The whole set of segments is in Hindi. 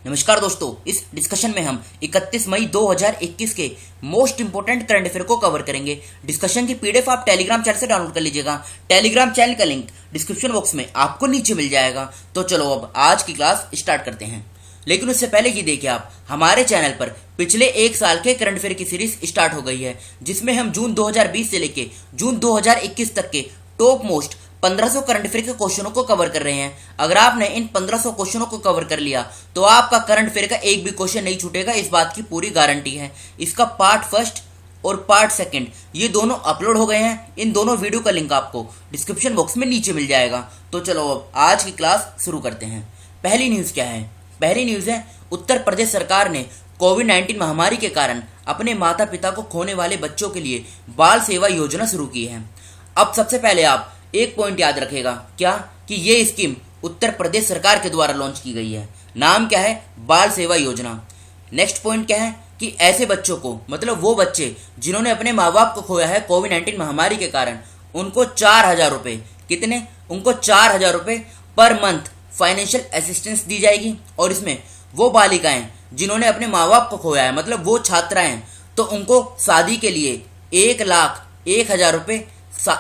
नमस्कार दोस्तों, इस डिस्कशन में हम 31 मई 2021 के मोस्ट इंपोर्टेंट करंट अफेयर को कवर करेंगे। डिस्कशन की पीडीएफ आप टेलीग्राम चैनल से डाउनलोड कर लीजिएगा। टेलीग्राम चैनल का लिंक डिस्क्रिप्शन बॉक्स में आपको नीचे मिल जाएगा। तो चलो अब आज की क्लास स्टार्ट करते हैं। लेकिन उससे पहले ये देखिए, आप हमारे चैनल पर पिछले एक साल के करंट अफेयर की सीरीज स्टार्ट हो गई है, जिसमें हम जून 2020 से लेके जून 2021 तक के टॉप मोस्ट 1500 करंट अफेयर के क्वेश्चनों को कवर कर रहे हैं। अगर आपने इन 1500 क्वेश्चनों को कवर कर लिया तो आपका करंट अफेयर का एक भी क्वेश्चन नहीं छूटेगा, इस बात की पूरी गारंटी है। इसका पार्ट फर्स्ट और पार्ट सेकंड ये दोनों अपलोड हो गए हैं। इन दोनों वीडियो का लिंक आपको डिस्क्रिप्शन बॉक्स में नीचे मिल जाएगा। तो चलो अब आज की क्लास शुरू करते हैं। पहली न्यूज क्या है? पहली न्यूज है, उत्तर प्रदेश सरकार ने कोविड-19 महामारी के कारण अपने माता पिता को खोने वाले बच्चों के लिए बाल सेवा योजना शुरू की है। अब सबसे पहले आप एक पॉइंट याद रखेगा, क्या कि ये स्कीम उत्तर प्रदेश सरकार के द्वारा लॉन्च की गई है। नाम क्या है? बाल सेवा योजना। नेक्स्ट पॉइंट क्या है कि ऐसे बच्चों को, मतलब वो बच्चे जिन्होंने अपने माँ बाप को खोया है कोविड-19 महामारी के कारण, उनको 4000 रुपए, कितने? उनको 4000 रुपए पर मंथ फाइनेंशियल असिस्टेंस दी जाएगी। और इसमें वो बालिकाएं जिन्होंने अपने माँ बाप को खोया है, मतलब वो छात्राएं, तो उनको शादी के लिए 1,01,000 रुपए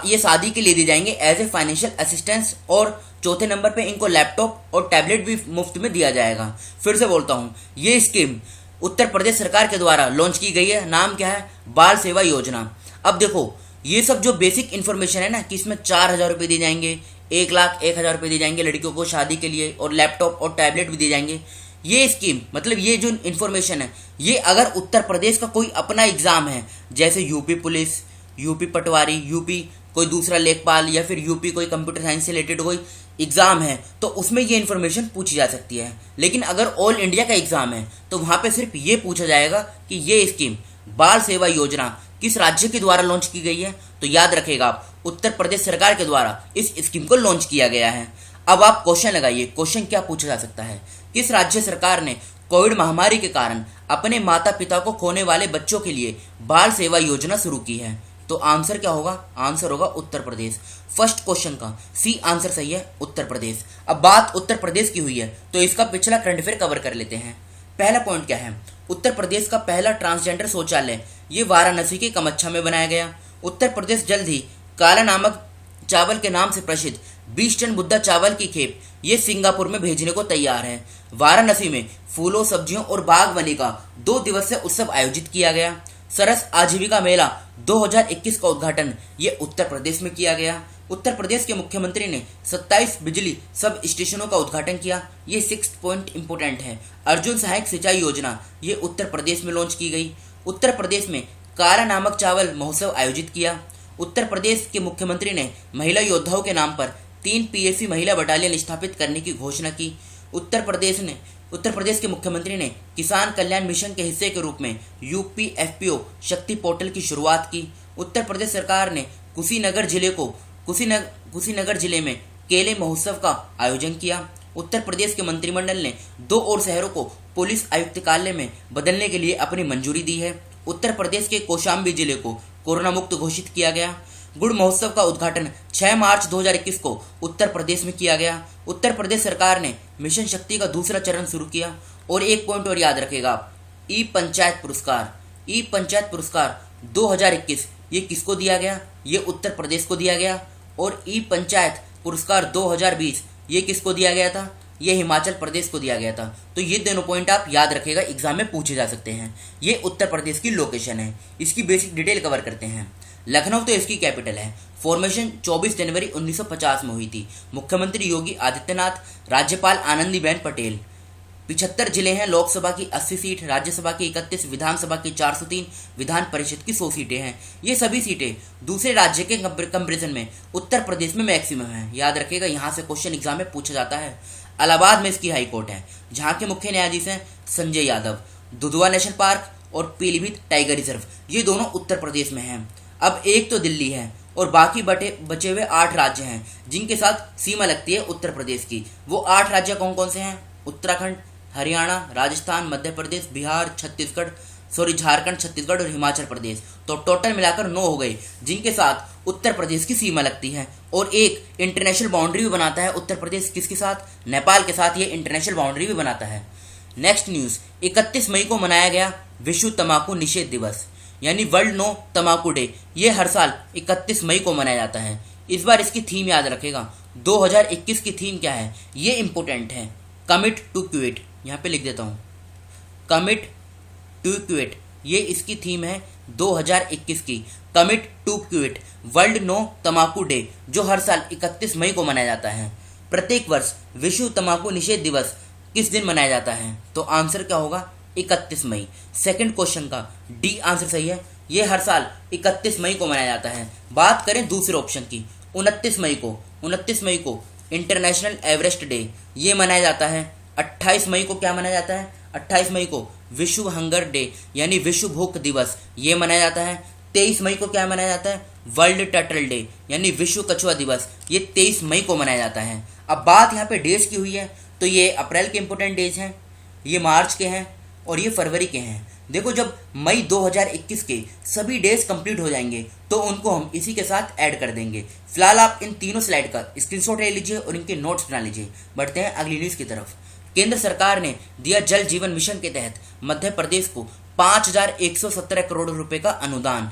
ये शादी के लिए दी जाएंगे एज ए फाइनेंशियल असिस्टेंस। और चौथे नंबर पे इनको लैपटॉप और टैबलेट भी मुफ्त में दिया जाएगा। फिर से बोलता हूँ, ये स्कीम उत्तर प्रदेश सरकार के द्वारा लॉन्च की गई है। नाम क्या है? बाल सेवा योजना। अब देखो, ये सब जो बेसिक इन्फॉर्मेशन है ना, कि इसमें 4000 रुपये दिए जाएंगे, 1,01,000 रुपये दिए जाएंगे लड़कियों को शादी के लिए, और लैपटॉप और टैबलेट भी दिए जाएंगे। ये स्कीम, मतलब ये जो इन्फॉर्मेशन है, ये अगर उत्तर प्रदेश का कोई अपना एग्जाम है, जैसे यूपी पुलिस, यूपी पटवारी, यूपी कोई दूसरा लेखपाल, या फिर यूपी कोई कंप्यूटर साइंस से रिलेटेड कोई एग्जाम है, तो उसमें ये इन्फॉर्मेशन पूछी जा सकती है। लेकिन अगर ऑल इंडिया का एग्जाम है तो वहां पे सिर्फ ये पूछा जाएगा कि ये स्कीम बाल सेवा योजना किस राज्य के द्वारा लॉन्च की गई है। तो याद रखेगा आप, उत्तर प्रदेश सरकार के द्वारा इस स्कीम को लॉन्च किया गया है। अब आप क्वेश्चन लगाइए, क्वेश्चन क्या पूछा जा सकता है? किस राज्य सरकार ने कोविड महामारी के कारण अपने माता पिता को खोने वाले बच्चों के लिए बाल सेवा योजना शुरू की है? तो आंसर क्या होगा? आंसर होगा उत्तर प्रदेश। फर्स्ट क्वेश्चन का सी आंसर सही है, उत्तर प्रदेश। अब बात उत्तर प्रदेश की हुई है तो इसका पिछला करंट अफेयर कवर कर लेते हैं। पहला पॉइंट क्या है? उत्तर प्रदेश का पहला ट्रांसजेंडर शौचालय ये वाराणसी के कमच्छा में बनाया गया। उत्तर प्रदेश जल्द ही काला नमक चावल के नाम से प्रसिद्ध 20 टन बुद्धा चावल की खेप ये सिंगापुर में भेजने को तैयार है। वाराणसी में फूलों, सब्जियों और बागवानी का 2 दिवसीय उत्सव आयोजित किया गया। सरस आजीविका मेला 2021 का उद्घाटन ये उत्तर प्रदेश में किया गया। उत्तर प्रदेश के मुख्यमंत्री ने 27 बिजली सब स्टेशनों का उद्घाटन किया। ये 6 पॉइंट इंपोर्टेंट है। अर्जुन सहायक सिंचाई योजना ये उत्तर प्रदेश में लॉन्च की गई। उत्तर प्रदेश में काला नमक चावल महोत्सव आयोजित किया। उत्तर प्रदेश के मुख्यमंत्री ने महिला योद्धाओं के नाम पर 3 पीएसी महिला बटालियन स्थापित करने की घोषणा की। उत्तर प्रदेश के मुख्यमंत्री ने किसान कल्याण मिशन के हिस्से के रूप में यूपीएफपीओ शक्ति पोर्टल की शुरुआत की। उत्तर प्रदेश सरकार ने कुशीनगर जिले में केले महोत्सव का आयोजन किया। उत्तर प्रदेश के मंत्रिमंडल ने 2 और शहरों को पुलिस आयुक्तालय में बदलने के लिए अपनी मंजूरी दी है। उत्तर प्रदेश के कौशाम्बी जिले को कोरोना मुक्त घोषित किया गया। गुड़ महोत्सव का उद्घाटन 6 मार्च 2021 को उत्तर प्रदेश में किया गया। उत्तर प्रदेश सरकार ने मिशन शक्ति का दूसरा चरण शुरू किया। और एक पॉइंट और याद रखेगा आप, ई पंचायत पुरस्कार 2021 ये किसको दिया गया? ये उत्तर प्रदेश को दिया गया। और ई पंचायत पुरस्कार 2020 ये किसको दिया गया था? ये हिमाचल प्रदेश को दिया गया था। तो ये दोनों पॉइंट आप याद रखेगा, एग्जाम में पूछे जा सकते हैं। ये उत्तर प्रदेश की लोकेशन है। इसकी बेसिक डिटेल कवर करते हैं। लखनऊ तो इसकी कैपिटल है। फॉर्मेशन 24 जनवरी 1950 में हुई थी। मुख्यमंत्री योगी आदित्यनाथ, राज्यपाल आनंदीबेन पटेल। 75 जिले हैं। लोकसभा की 80 सीट, राज्यसभा की 31, विधानसभा की 403, विधान परिषद की 100 सीटें हैं। ये सभी सीटें दूसरे राज्य के कंपेरिजन में उत्तर प्रदेश में मैक्सिमम है। याद रखेगा, यहाँ से क्वेश्चन एग्जाम में पूछा जाता है। इलाहाबाद में इसकी हाई कोर्ट है, जहाँ के मुख्य न्यायाधीश हैं संजय यादव। दुधवा नेशनल पार्क और पीलीभीत टाइगर रिजर्व ये दोनों उत्तर प्रदेश में हैं। अब एक तो दिल्ली है और बाकी बचे हुए 8 राज्य हैं जिनके साथ सीमा लगती है उत्तर प्रदेश की। वो 8 राज्य कौन कौन से हैं? उत्तराखंड, हरियाणा, राजस्थान, मध्य प्रदेश, बिहार, झारखंड, छत्तीसगढ़ और हिमाचल प्रदेश। तो टोटल मिलाकर 9 हो गए जिनके साथ उत्तर प्रदेश की सीमा लगती है। और एक इंटरनेशनल बाउंड्री भी बनाता है उत्तर प्रदेश, किसके साथ? नेपाल के साथ ये इंटरनेशनल बाउंड्री भी बनाता है। नेक्स्ट न्यूज, 31 मई को मनाया गया विश्व तंबाकू निषेध दिवस यानी वर्ल्ड नो तंबाकू डे। ये हर साल 31 मई को मनाया जाता है। इस बार इसकी थीम याद रखेगा। 2021 की थीम क्या है, ये इंपॉर्टेंट है। कमिट टू क्विट, यहाँ पे लिख देता हूँ, कमिट टू क्विट, ये इसकी थीम है 2021 की। Commit to quit world no तंबाकू डे, जो हर साल 31 मई को मनाया जाता है। प्रत्येक वर्ष विश्व तंबाकू निषेध दिवस किस दिन मनाया जाता है, तो आंसर क्या होगा, 31 मई। सेकंड क्वेश्चन का डी आंसर सही है, ये हर साल 31 मई को मनाया जाता है। बात करें दूसरे ऑप्शन की, 29 मई को इंटरनेशनल एवरेस्ट डे ये मनाया जाता है। 28 मई को क्या मनाया जाता है, 28 मई को विश्व हंगर डे यानी विश्व भूख दिवस ये मनाया जाता है। 23 मई को क्या मनाया जाता है, वर्ल्ड टर्टल डे यानी विश्व कछुआ दिवस, ये 23 मई को मनाया जाता है। अब बात यहाँ पे डेज की हुई है, तो ये अप्रैल के इंपोर्टेंट डेज हैं, ये मार्च के हैं और ये फरवरी के हैं। देखो, जब मई 2021 के सभी डेज कंप्लीट हो जाएंगे तो उनको हम इसी के साथ ऐड कर देंगे। फिलहाल आप इन तीनों स्लाइड का स्क्रीनशॉट ले लीजिए और इनके नोट्स बना लीजिए। बढ़ते हैं अगली न्यूज की तरफ। केंद्र सरकार ने दिया जल जीवन मिशन के तहत मध्य प्रदेश को 5,117 करोड़ रुपए का अनुदान।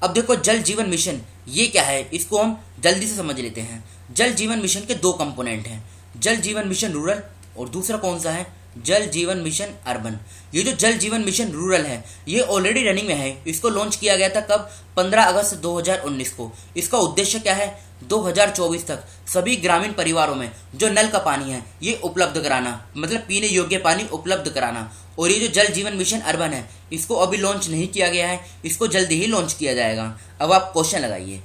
अब देखो, जल जीवन मिशन ये क्या है, इसको हम जल्दी से समझ लेते हैं। जल जीवन मिशन के दो कंपोनेंट हैं, जल जीवन मिशन रूरल और दूसरा कौन सा है, जल जीवन मिशन अर्बन। ये जो जल जीवन मिशन रूरल है ये ऑलरेडी रनिंग में है। इसको लॉन्च किया गया था कब, 15 अगस्त 2019 को। इसका उद्देश्य क्या है, 2024 तक सभी ग्रामीण परिवारों में जो नल का पानी है ये उपलब्ध कराना, मतलब पीने योग्य पानी उपलब्ध कराना। और ये जो जल जीवन मिशन अर्बन है इसको अभी लॉन्च नहीं किया गया है, इसको जल्दी ही लॉन्च किया जाएगा। अब आप क्वेश्चन लगाइए,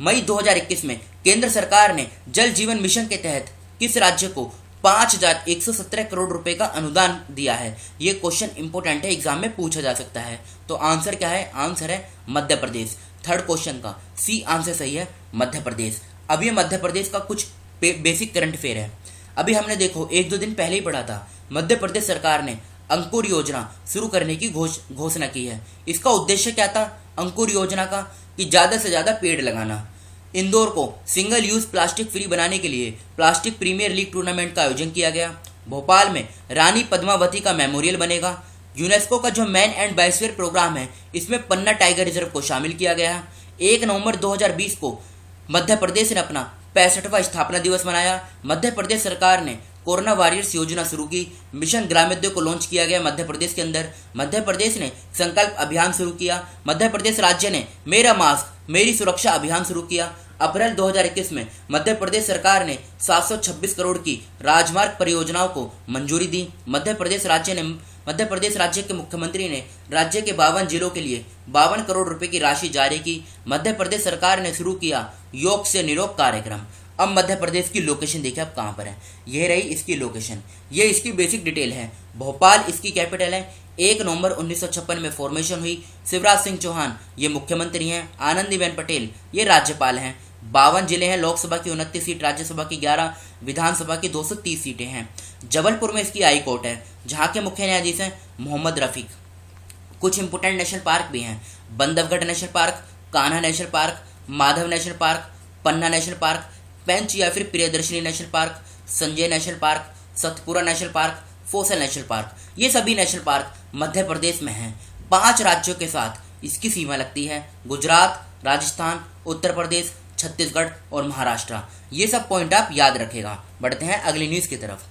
मई 2021 में केंद्र सरकार ने जल जीवन मिशन के तहत किस राज्य को 5,117 करोड़ रुपए का अनुदान दिया है। ये क्वेश्चन इंपोर्टेंट है, एग्जाम में पूछा जा सकता है। तो आंसर क्या है, आंसर है मध्य प्रदेश। थर्ड क्वेश्चन का सी आंसर सही है, मध्य प्रदेश। अब ये मध्य प्रदेश का कुछ बेसिक करंट अफेयर है। अभी हमने देखो 1-2 दिन पहले ही पढ़ा था, मध्य प्रदेश सरकार ने अंकुर योजना शुरू करने की घोषणा की है। इसका उद्देश्य क्या था अंकुर योजना का, कि ज्यादा से ज्यादा पेड़ लगाना। इंदौर को सिंगल यूज प्लास्टिक फ्री बनाने के लिए प्लास्टिक प्रीमियर लीग टूर्नामेंट का आयोजन किया गया। भोपाल में रानी पद्मावती का मेमोरियल बनेगा। यूनेस्को का जो मैन एंड बायोस्फीयर प्रोग्राम है इसमें पन्ना टाइगर रिजर्व को शामिल किया गया। 1 नवंबर 2020 को मध्य प्रदेश ने अपना 65वां स्थापना दिवस मनाया। मध्य प्रदेश सरकार ने कोरोना वॉरियर्स योजना शुरू की। मिशन ग्रामोद्योग को लॉन्च किया गया मध्य प्रदेश के अंदर। मध्य प्रदेश ने संकल्प अभियान शुरू किया। मध्य प्रदेश राज्य ने मेरा मास्क मेरी सुरक्षा अभियान शुरू किया। अप्रैल 2021 में मध्य प्रदेश सरकार ने 726 करोड़ की राजमार्ग परियोजनाओं को मंजूरी दी। मध्य प्रदेश राज्य के मुख्यमंत्री ने राज्य के 52 जिलों के लिए 52 करोड़ रुपए की राशि जारी की। मध्य प्रदेश सरकार ने शुरू किया योग से निरोग कार्यक्रम। अब मध्य प्रदेश की लोकेशन देखिए अब कहाँ पर है, यह रही इसकी लोकेशन, ये इसकी बेसिक डिटेल है। भोपाल इसकी कैपिटल है। 1 नवंबर 1956 में फॉर्मेशन हुई। शिवराज सिंह चौहान ये मुख्यमंत्री हैं। आनंदीबेन पटेल ये राज्यपाल हैं। 52 जिले हैं, लोकसभा की 29 सीट, राज्यसभा की 11, विधानसभा की 230 सीटें हैं। जबलपुर में इसकी हाई कोर्ट है, जहाँ के मुख्य न्यायाधीश हैं मोहम्मद रफीक। कुछ इंपोर्टेंट नेशनल पार्क भी हैं, Bandhavgarh national park, Kanha national park, Madhav national park, Panna national park, Pench या फिर Priyadarshini national park, Sanjay national park, Satpura national park, Fossil national park. ये सभी नेशनल पार्क मध्य प्रदेश में हैं। 5 राज्यों के साथ इसकी सीमा लगती है, गुजरात, राजस्थान, उत्तर प्रदेश, छत्तीसगढ़ और महाराष्ट्र। ये सब पॉइंट आप याद रखेगा। बढ़ते हैं अगली न्यूज की तरफ।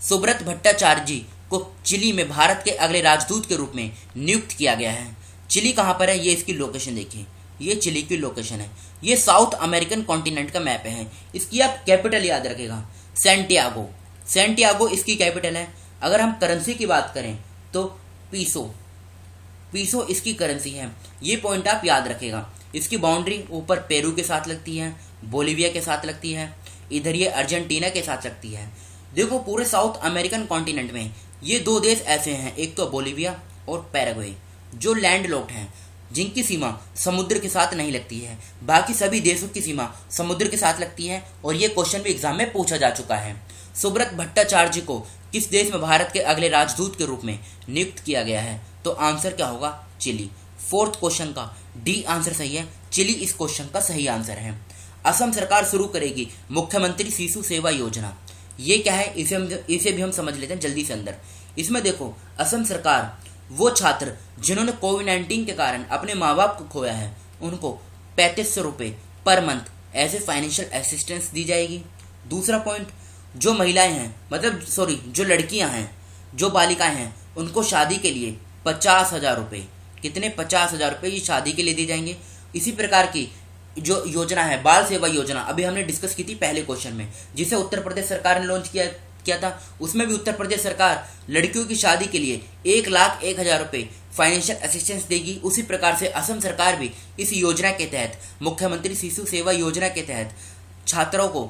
सुब्रत भट्टाचार्य जी को चिली में भारत के अगले राजदूत के रूप में नियुक्त किया गया है। चिली कहाँ पर है, ये इसकी लोकेशन देखिए, ये चिली की लोकेशन है। ये साउथ अमेरिकन कॉन्टिनेंट का मैप है। इसकी आप कैपिटल याद रखेगा, सैंटियागो। सैंटियागो इसकी कैपिटल है। अगर हम करेंसी की बात करें तो पीसो इसकी करेंसी है। ये पॉइंट आप याद रखेगा। इसकी बाउंड्री ऊपर पेरू के साथ लगती है, बोलीविया के साथ लगती है, इधर ये अर्जेंटीना के साथ लगती है। देखो, पूरे साउथ अमेरिकन कॉन्टिनेंट में ये 2 देश ऐसे हैं, एक तो बोलीविया और पैराग्वे, जो लैंडलॉक्ड हैं, जिनकी सीमा समुद्र के साथ नहीं लगती है। बाकी सभी देशों की सीमा समुद्र के साथ लगती है और ये क्वेश्चन भी एग्जाम में पूछा जा चुका है। सुब्रत भट्टाचार्य जी को किस देश में भारत के अगले राजदूत के रूप में नियुक्त किया गया है, तो आंसर क्या होगा, चिली। 4th क्वेश्चन का डी आंसर सही है, चिली इस क्वेश्चन का सही आंसर है। असम सरकार शुरू करेगी मुख्यमंत्री शिशु सेवा योजना। ये क्या है, इसे भी हम समझ लेते हैं जल्दी से अंदर। इसमें देखो, असम सरकार वो छात्र जिन्होंने कोविड-19 के कारण अपने माँ बाप को खोया है उनको 3500 रुपये पर month as a financial assistance दी जाएगी। दूसरा पॉइंट, जो महिलाएं हैं जो लड़कियां हैं, जो बालिकाएं हैं, उनको शादी के लिए 50,000 रुपये, कितने 50,000 रुपये ये शादी के लिए दिए जाएंगे। इसी प्रकार की जो योजना है बाल सेवा योजना, अभी हमने डिस्कस की थी पहले क्वेश्चन में, जिसे उत्तर प्रदेश सरकार ने लॉन्च किया था, उसमें भी उत्तर प्रदेश सरकार लड़कियों की शादी के लिए 1,01,000 रुपये फाइनेंशियल असिस्टेंस देगी। उसी प्रकार से असम सरकार भी इस योजना के तहत, मुख्यमंत्री शिशु सेवा योजना के तहत छात्राओं को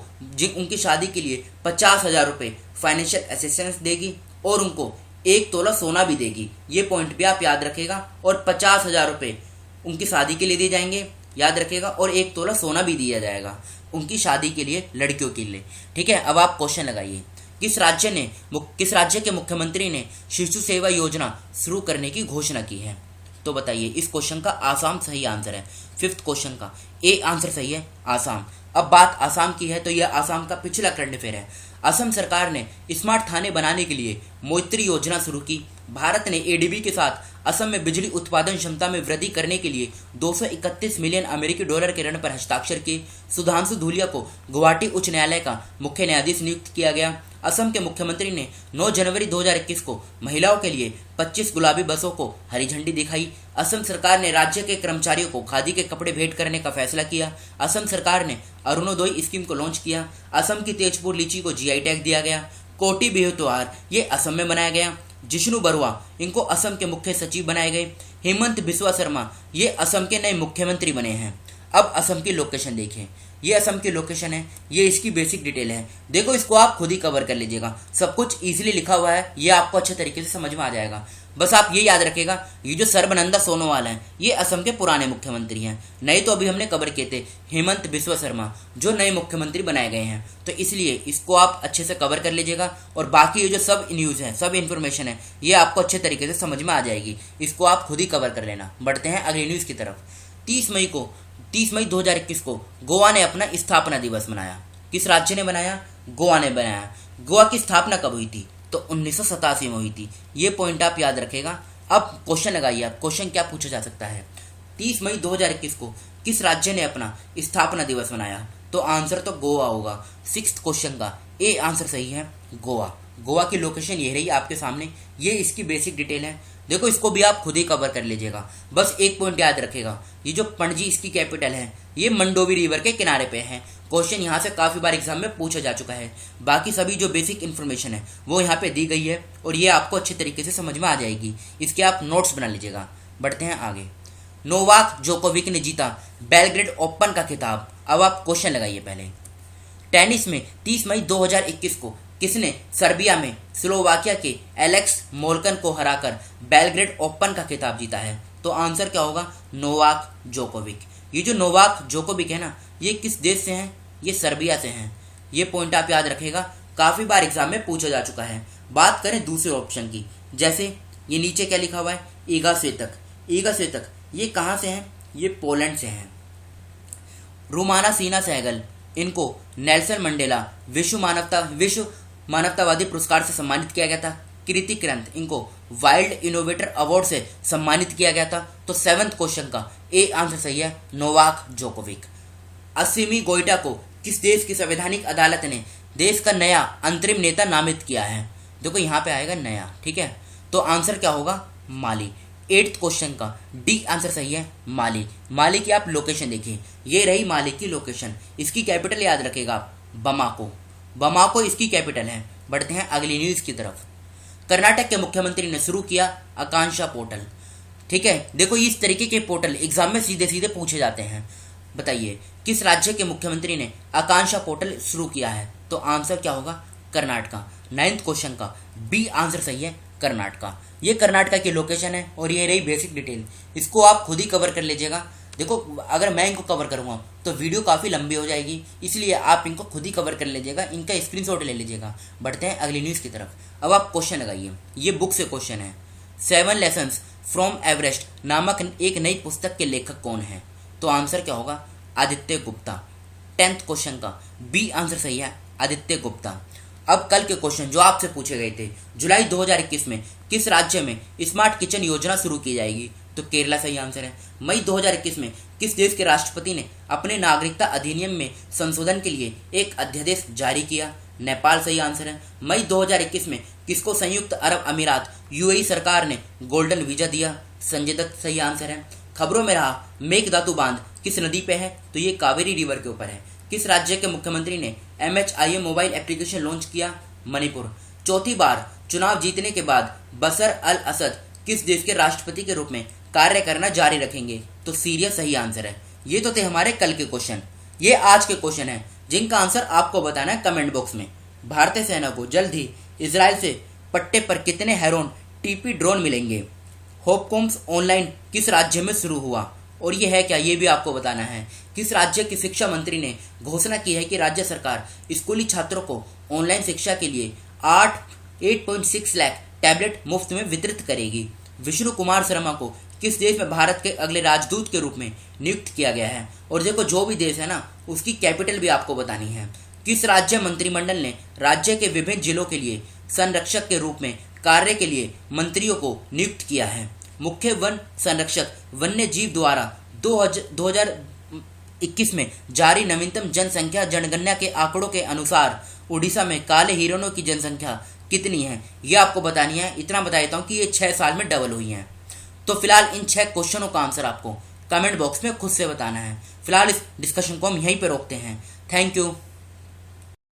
उनकी शादी के लिए 50,000 रुपये फाइनेंशियल असिस्टेंस देगी और उनको 1 तोला सोना भी देगी। ये पॉइंट भी आप याद रखेगा। और 50,000 रुपये उनकी शादी के लिए दिए जाएंगे, याद रखेगा, और 1 तोला सोना भी दिया जाएगा उनकी शादी के लिए, लड़कियों के लिए। ठीक है, अब आप क्वेश्चन लगाइए, किस राज्य के मुख्यमंत्री ने शिशु सेवा योजना शुरू करने की घोषणा की है? तो बताइए, इस क्वेश्चन का आसाम सही आंसर है। 5th क्वेश्चन का ए आंसर सही है, आसाम। अब बात आसाम की है तो यह आसाम का पिछला करंट अफेयर है। असम सरकार ने स्मार्ट थाने बनाने के लिए मैत्री योजना शुरू की। भारत ने एडीबी के साथ असम में बिजली उत्पादन क्षमता में वृद्धि करने के लिए 231 मिलियन अमेरिकी डॉलर के ऋण पर हस्ताक्षर किए। सुधांशु धूलिया को गुवाहाटी उच्च न्यायालय का मुख्य न्यायाधीश नियुक्त किया गया। असम के मुख्यमंत्री ने 9 जनवरी 2021 को महिलाओं के लिए 25 गुलाबी बसों को हरी झंडी दिखाई। असम सरकार ने राज्य के कर्मचारियों को खादी के कपड़े भेंट करने का फैसला किया। असम सरकार ने अरुणोदय स्कीम को लॉन्च किया। असम की तेजपुर लीची को जीआई टैग दिया गया। कोटी बिहू त्योहार ये असम में मनाया गया। जिष्णु बरुआ इनको असम के मुख्य सचिव बनाए गए। हेमंत बिस्वा शर्मा ये असम के नए मुख्यमंत्री बने हैं। अब असम की लोकेशन देखिए, ये असम की लोकेशन है, ये इसकी बेसिक डिटेल है। देखो, इसको आप खुद ही कवर कर लीजिएगा, सब कुछ इजीली लिखा हुआ है, ये आपको अच्छे तरीके से समझ में आ जाएगा। बस आप ये याद रखेगा, ये जो सर्बानंद सोनोवाल हैं ये असम के पुराने मुख्यमंत्री हैं, नए तो अभी हमने कवर किए थे हेमंत बिस्वा शर्मा जो नए मुख्यमंत्री बनाए गए हैं, तो इसलिए इसको आप अच्छे से कवर कर लीजिएगा। और बाकी ये जो सब न्यूज़ है, सब इन्फॉर्मेशन है, ये आपको अच्छे तरीके से समझ में आ जाएगी, इसको आप खुद ही कवर कर लेना। बढ़ते हैं अगली न्यूज़ की तरफ। 30 मई 2021 को गोवा ने अपना स्थापना दिवस मनाया। किस राज्य ने बनाया? गोवा ने बनाया। गोवा की स्थापना कब हुई थी? तो 1987 में हुई थी। ये पॉइंट आप याद रखेगा। अब क्वेश्चन लगाइए आप, क्वेश्चन क्या पूछा जा सकता है? 30 मई 2021 को किस राज्य ने अपना स्थापना दिवस मनाया? तो आंसर तो गोवा होगा। 6th क्वेश्चन का ए आंसर सही है, गोवा। गोवा की लोकेशन ये रही आपके सामने, ये इसकी बेसिक डिटेल है। देखो, इसको भी आप खुद ही कवर कर लीजिएगा। बस एक पॉइंट याद रखेगा, ये जो पणजी इसकी कैपिटल है, ये मंडोवी रिवर के किनारे पे है। क्वेश्चन यहाँ से काफ़ी बार एग्जाम में पूछा जा चुका है। बाकी सभी जो बेसिक इन्फॉर्मेशन है वो यहाँ पे दी गई है और ये आपको अच्छे तरीके से समझ में आ जाएगी। इसके आप नोट्स बना लीजिएगा। बढ़ते हैं आगे। नोवाक जोकोविक ने जीता बेलग्रेड ओपन का खिताब। अब आप क्वेश्चन लगाइए पहले। टेनिस में 30 मई 2021 को किसने सर्बिया में स्लोवाकिया के एलेक्स मोल्कन को हराकर बेलग्रेड ओपन का खिताब जीता है? तो आंसर क्या होगा? Novak Djokovic. ये जो नोवाक जोकोविक है ना, ये किस देश से हैं? ये सर्बिया से हैं। ये पॉइंट आप याद रखेगा, काफ़ी बार एग्जाम में पूछा जा चुका है। बात करें दूसरे ऑप्शन की, जैसे ये नीचे क्या लिखा हुआ है? ईगा स्वेतक। ईगा स्वेतक ये कहाँ से हैं? ये पोलैंड से हैं। रुमाना सिन्हा सहगल, इनको नेल्सन मंडेला विश्व मानवतावादी पुरस्कार से सम्मानित किया गया था। कृति क्रंथ, इनको वाइल्ड इनोवेटर अवार्ड से सम्मानित किया गया था। तो 7th क्वेश्चन का ए आंसर सही है, नोवाक जोकोविक। असीमी गोइटा को किस देश की संवैधानिक अदालत ने देश का नया अंतरिम नेता नामित किया है? देखो यहाँ पे आएगा नया, ठीक है, तो आंसर क्या होगा? माली। 8th क्वेश्चन का डी आंसर सही है, माली। माली की आप लोकेशन देखिए, ये रही माली की लोकेशन। इसकी कैपिटल याद रखेगा आप, बमाको। बमाको इसकी कैपिटल है। बढ़ते हैं अगली न्यूज़ की तरफ। कर्नाटक के मुख्यमंत्री ने शुरू किया आकांक्षा पोर्टल। ठीक है, देखो इस तरीके के पोर्टल एग्जाम में सीधे सीधे पूछे जाते हैं। बताइए, किस राज्य के मुख्यमंत्री ने आकांक्षा पोर्टल शुरू किया है? तो आंसर क्या होगा? कर्नाटका। 9th क्वेश्चन का बी आंसर सही है, कर्नाटका। ये कर्नाटका की लोकेशन है और ये रही बेसिक डिटेल। इसको आप खुद ही कवर कर लीजिएगा। देखो, अगर मैं इनको कवर करूँगा तो वीडियो काफ़ी लंबी हो जाएगी, इसलिए आप इनको खुद ही कवर कर लीजिएगा, इनका स्क्रीनशॉट ले लीजिएगा। बढ़ते हैं अगली न्यूज़ की तरफ। अब आप क्वेश्चन लगाइए, ये बुक से क्वेश्चन है। 7 लेसन्स फ्रॉम एवरेस्ट नामक एक नई पुस्तक के लेखक कौन है? तो आंसर क्या होगा? आदित्य गुप्ता। 10th क्वेश्चन का बी आंसर सही है, आदित्य गुप्ता। अब कल के क्वेश्चन जो आपसे पूछे गए थे, जुलाई 2021 में किस राज्य में स्मार्ट किचन योजना शुरू की जाएगी? तो केरला सही आंसर है। मई 2021 में किस देश के राष्ट्रपति ने अपने नागरिकता अधिनियम में संशोधन के लिए एक अध्यादेश जारी किया? नेपाल सही आंसर है। मई 2021 में किसको संयुक्त अरब अमीरात यूएई सरकार ने गोल्डन वीजा दिया? संजय दत्त सही आंसर है। खबरों में रहा मेघदातु बांध किस नदी पे है? तो ये कावेरी रिवर के ऊपर है। किस राज्य के मुख्यमंत्री ने MHIM मोबाइल एप्लीकेशन लॉन्च किया? मणिपुर। चौथी बार चुनाव जीतने के बाद बशर अल असद किस देश के राष्ट्रपति के रूप में कार्य करना जारी रखेंगे? तो सीरिया सही आंसर है। ये तो थे हमारे कल के क्वेश्चन। ये आज के क्वेश्चन है जिनका आंसर आपको बताना है कमेंट बॉक्स में। भारतीय सेना को जल्द ही इजराइल से पट्टे पर कितने हेरोन TP ड्रोन मिलेंगे? होपकॉम्स ऑनलाइन किस राज्य में शुरू हुआ और ये है क्या, ये भी आपको बताना है। किस राज्य की शिक्षा मंत्री ने घोषणा की है कि राज्य सरकार स्कूली छात्रों को ऑनलाइन शिक्षा के लिए 8.6 लाख टैबलेट मुफ्त में वितरित करेगी? विष्णु कुमार शर्मा को किस देश में भारत के अगले राजदूत के रूप में नियुक्त किया गया है? और देखो जो भी देश है ना उसकी कैपिटल भी आपको बतानी है। किस राज्य मंत्रिमंडल ने राज्य के विभिन्न जिलों के लिए संरक्षक के रूप में कार्य के लिए मंत्रियों को नियुक्त किया है? मुख्य वन संरक्षक वन्य जीव द्वारा 2021 में जारी नवीनतम जनसंख्या जनगणना के आंकड़ों के अनुसार उड़ीसा में काले हिरणों की जनसंख्या कितनी है? ये आपको बतानी है। इतना बता देता हूँ कि ये 6 साल में डबल हुई है। तो फिलहाल इन 6 क्वेश्चनों का आंसर आपको कमेंट बॉक्स में खुद से बताना है। फिलहाल इस डिस्कशन को हम यहीं पे रोकते हैं। Thank you.